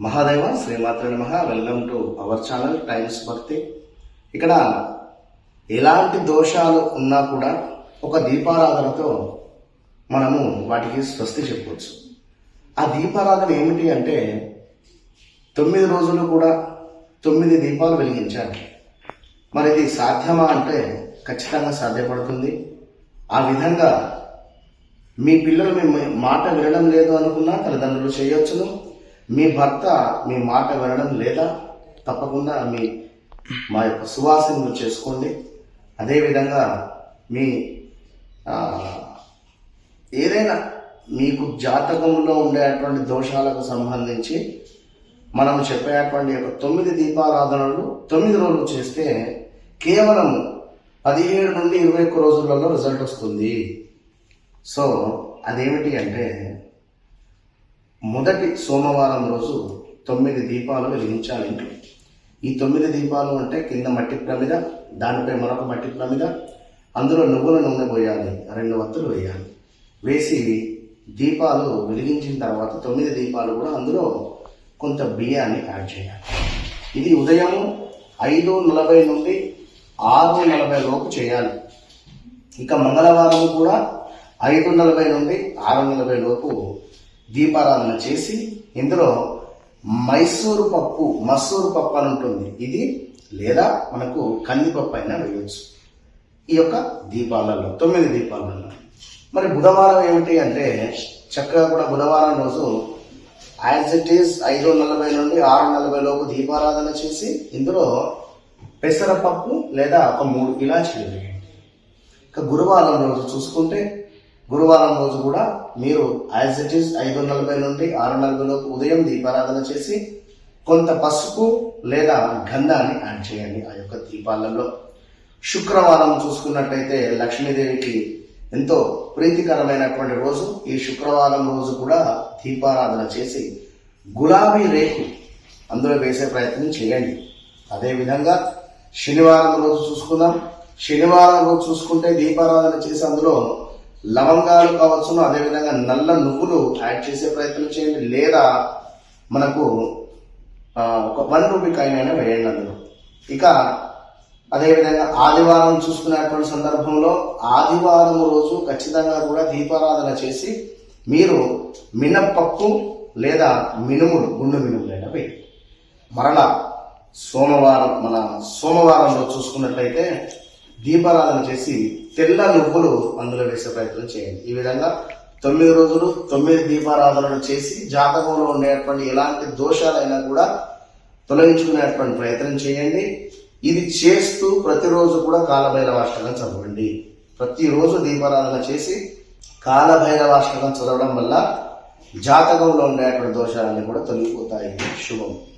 మహాదేవ శ్రీమాత్రే నమః. Welcome to our channel times భక్తి. ఇక్కడ ఎలాంటి దోషాలు ఉన్నా కూడా ఒక దీపారాధనతో మనము వాటికి స్వస్తి చెప్పవచ్చు. ఆ దీపారాధన ఏమిటి అంటే 9 రోజులు కూడా 9 దీపాలు వెలిగించాలి. మరి ఇది సాధ్యమా అంటే ఖచ్చితంగా సాధ్యపడుతుంది. ఆ విధంగా మీ పిల్లలు మీ మాట వినడం లేదు అనుకున్నా తల్లిదండ్రులు చేయొచ్చును. మీ భర్త మీ మాట వినడం లేదా తప్పకుండా మా యొక్క సువాసనలు చేసుకోండి. అదేవిధంగా మీ ఏదైనా మీకు జాతకంలో ఉండేటువంటి దోషాలకు సంబంధించి మనం చెప్పేటువంటి యొక్క 9 దీపారాధనలు 9 రోజులు చేస్తే కేవలం 17 నుండి 21 రోజులలో రిజల్ట్ వస్తుంది. సో అదేమిటి అంటే మొదటి సోమవారం రోజు 9 దీపాలు వెలిగించాలి. ఈ 9 దీపాలు అంటే కింద మట్టి ప్రమిద, దానిపై మరొక మట్టి ప్రమిద, అందులో నువ్వుల నూనె పోయాలి, 2 వత్తులు వేయాలి. వేసి దీపాలు వెలిగించిన తర్వాత 9 దీపాలు కూడా అందులో కొంత బియ్యాన్ని యాడ్ చేయాలి. ఇది ఉదయం 5:40 నుండి 6:40 లోపు చేయాలి. ఇక మంగళవారం కూడా 5:40 నుండి 6:40 లోపు దీపారాధన చేసి ఇందులో మసూరు పప్పు అని ఉంటుంది, ఇది లేదా మనకు కందిపప్పు అయినా వేయవచ్చు ఈ యొక్క దీపాలలో 9 దీపాలలో. మరి బుధవారం ఏమిటి అంటే చక్కగా కూడా బుధవారం రోజు యాజ్ ఇట్ ఈజ్ 5:40 నుండి 6:40 లోపు దీపారాధన చేసి ఇందులో పెసరపప్పు లేదా ఒక 3 ఇలాచీలు వేయండి. ఇక గురువారం రోజు చూసుకుంటే గురువారం రోజు కూడా మీరు యాజ్ ఇట్ ఈజ్ 5:40 నుండి 6:40 లోపు ఉదయం దీపారాధన చేసి కొంత పసుపు లేదా గంధాన్ని యాడ్ చేయండి ఆ యొక్క దీపాలలో. శుక్రవారం చూసుకున్నట్టయితే లక్ష్మీదేవికి ఎంతో ప్రీతికరమైనటువంటి రోజు. ఈ శుక్రవారం రోజు కూడా దీపారాధన చేసి గులాబీ రేకు అందులో వేసే ప్రయత్నం చేయండి. అదేవిధంగా శనివారం రోజు చూసుకుందాం. శనివారం రోజు చూసుకుంటే దీపారాధన చేసి అందులో లవంగాలు కావచ్చును, అదేవిధంగా నల్ల నువ్వులు యాడ్ చేసే ప్రయత్నం చేయండి, లేదా మనకు ఒక 1 రూపీ కాయిన్ అయినా వేయండి అందులో. ఇక అదేవిధంగా ఆదివారం చూసుకునేటువంటి సందర్భంలో ఆదివారం రోజు ఖచ్చితంగా కూడా దీపారాధన చేసి మీరు మినప్పప్పు లేదా గుండు మినుములైనా వేయండి. మరలా సోమవారం రోజు చూసుకున్నట్లయితే దీపారాధన చేసి తెల్ల నువ్వులు అందులో వేసే ప్రయత్నం చేయండి. ఈ విధంగా 9 రోజులు 9 దీపారాధనలు చేసి జాతకంలో ఉండేటువంటి ఎలాంటి దోషాలైనా కూడా తొలగించుకునేటువంటి ప్రయత్నం చేయండి. ఇది చేస్తూ ప్రతిరోజు కూడా కాలభైరవాష్టకం చదవండి. ప్రతిరోజు దీపారాధన చేసి కాలభైరవాష్టకం చదవడం వల్ల జాతకంలో ఉండేటువంటి దోషాలన్నీ కూడా తొలగిపోతాయి. శుభం.